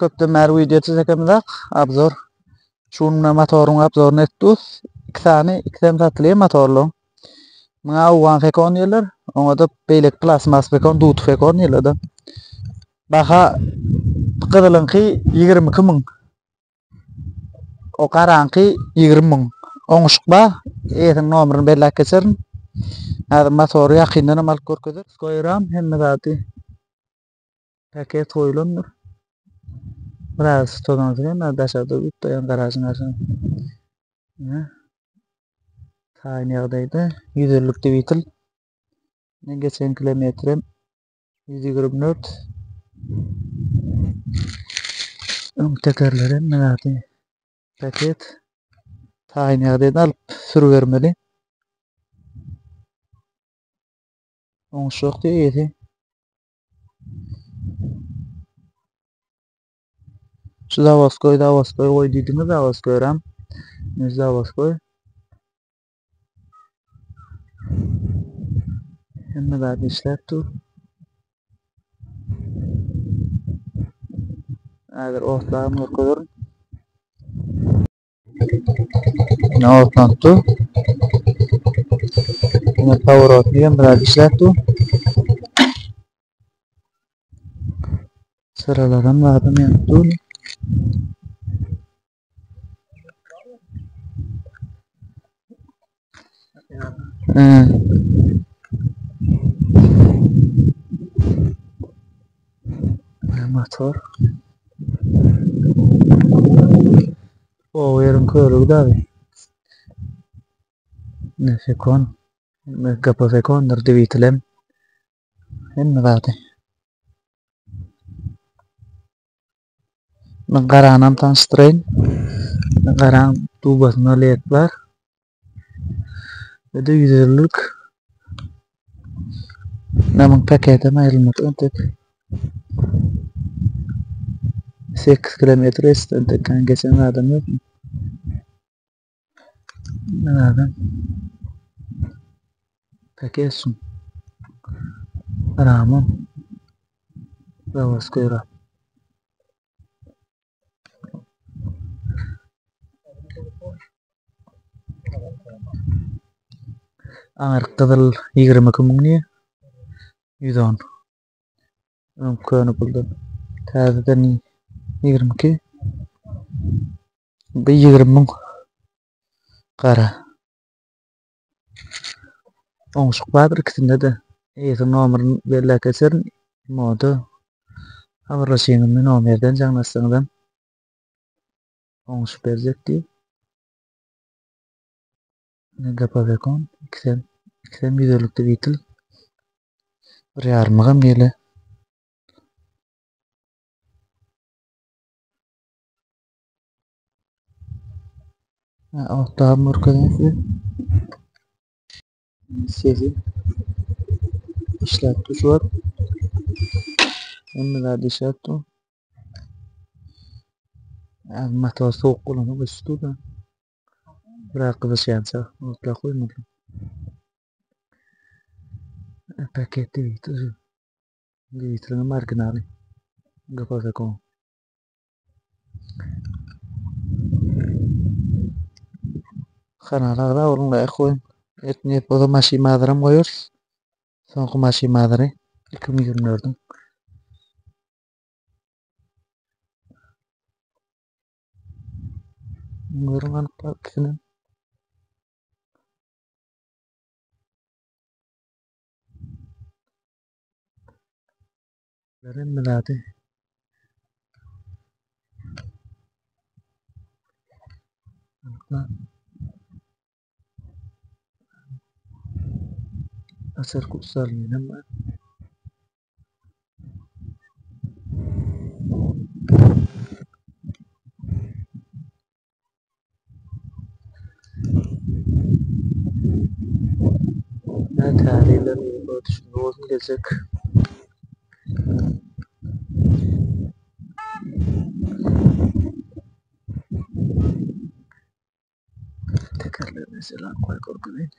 كنت مع الويديو تزكمدا أبزور شون ماتورون أبزور نتوث كثاني كثان تاتلي ماتورلو ما وان فيكون يلر وما بيلك بلاس ماس فيكون دوت فيكون يلر ده بخا قدلنقي يجرم كمن وقارانقي يجرمن أنشقبا إيه النومر بيلا كسرن هذا ماتور يقيننا مالكور كذا سكويرام هم ذاتي paket koyulundur. Biraz to'g'ri dashadi bitta ham garaj narsa. Tayini yog'daydi 150 devitil. Geçen kilometrim 124. Tekerlerim nerede? Paket. Tayini yog'daydi alıp sürüvermeli. Onu çok değil. Şu Davaskoy koy dediğimiz Davaskoy ram. Biz Davaskoy. Hem de işler tu. Eğer ortağım koyuyorum. Ne ortağım tu? Yine power out diye biraz işler tu. Sıralarım vardım yani tu. Motor. O yerin körü davi. Ne fekon. Ne kapı fekon nerede bitlem. Hem vardı. Ben karanam tanıştırayım. Ben karan tubasına lek var. Ve de yüzerlik. Namun paketime elmat öntek. 8 kilometre istentek kan geçen adam yok. Ben adam. Paketsun. Ramon. Davaskoyra. Ağır kızıl 20 kumuni 110 köyünü buldum. Tazeden 22 bir 20 kara. Onşuk badır ikisinde de eğitim numarını belli keserin modu avrasıyının numardan canlasından onşuk verecek diye. Ne kapavekon ikisem yüzörlükte bitil. Bir yarmağım yeli. Ortağım mürkeden sesi işletti şu an. Hem de işletti. Motor soğuk olanı başladı da. Bırak kızı yansa. Mutlu koymadım. Paket değil. Değiştirin marginali. Kapavekon. Kanallarda olunla ekoyun. Etni podo masih madram koyuyoruz. Son masih madre. 2024'ün. Ngurungan pakinin. Lerin melati. Asar kutsal ini nama. Ada hari lalu buat semua gelecek. Tekerler mesela koy korkulayın.